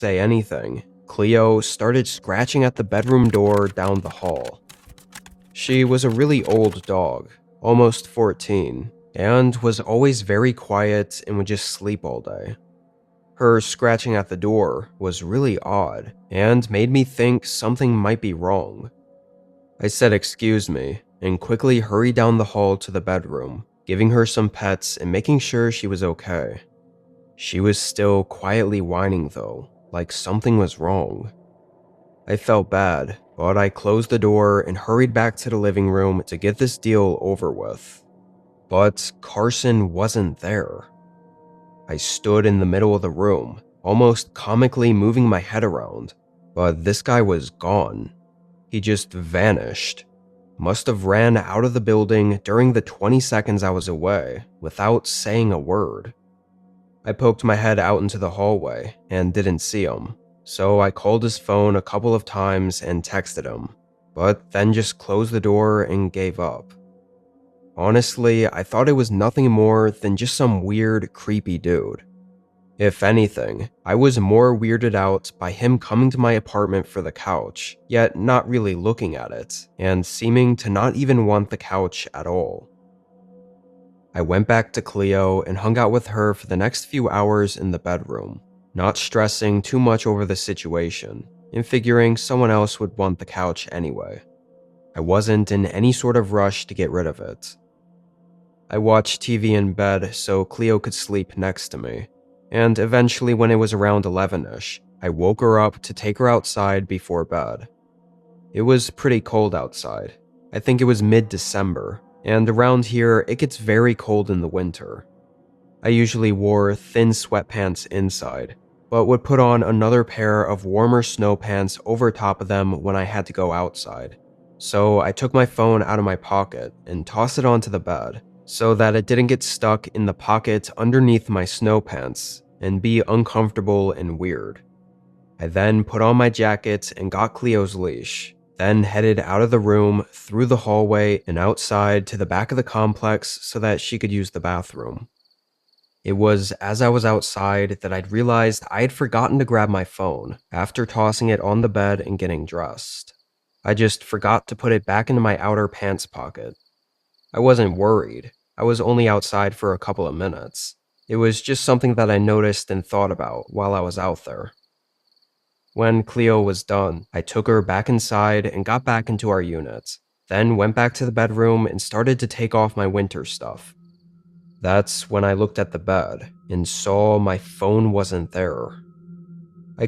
Say anything, Cleo started scratching at the bedroom door down the hall. She was a really old dog, almost 14, and was always very quiet and would just sleep all day. Her scratching at the door was really odd and made me think something might be wrong. I said excuse me and quickly hurried down the hall to the bedroom, giving her some pets and making sure she was okay. She was still quietly whining though, like something was wrong. I felt bad, but I closed the door and hurried back to the living room to get this deal over with. But Carson wasn't there. I stood in the middle of the room, almost comically moving my head around, but this guy was gone. He just vanished. Must have ran out of the building during the 20 seconds I was away without saying a word. I poked my head out into the hallway and didn't see him, so I called his phone a couple of times and texted him, but then just closed the door and gave up. Honestly, I thought it was nothing more than just some weird, creepy dude. If anything, I was more weirded out by him coming to my apartment for the couch, yet not really looking at it, and seeming to not even want the couch at all. I went back to Cleo and hung out with her for the next few hours in the bedroom, not stressing too much over the situation, and figuring someone else would want the couch anyway. I wasn't in any sort of rush to get rid of it. I watched TV in bed so Cleo could sleep next to me, and eventually when it was around 11ish, I woke her up to take her outside before bed. It was pretty cold outside. I think it was mid-December, and around here it gets very cold in the winter. I usually wore thin sweatpants inside, but would put on another pair of warmer snow pants over top of them when I had to go outside. So I took my phone out of my pocket and tossed it onto the bed, so that it didn't get stuck in the pocket underneath my snow pants and be uncomfortable and weird. I then put on my jacket and got Cleo's leash, then headed out of the room, through the hallway, and outside to the back of the complex so that she could use the bathroom. It was as I was outside that I'd realized I had forgotten to grab my phone after tossing it on the bed and getting dressed. I just forgot to put it back into my outer pants pocket. I wasn't worried. I was only outside for a couple of minutes. It was just something that I noticed and thought about while I was out there. When Cleo was done, I took her back inside and got back into our unit, then went back to the bedroom and started to take off my winter stuff. That's when I looked at the bed and saw my phone wasn't there. I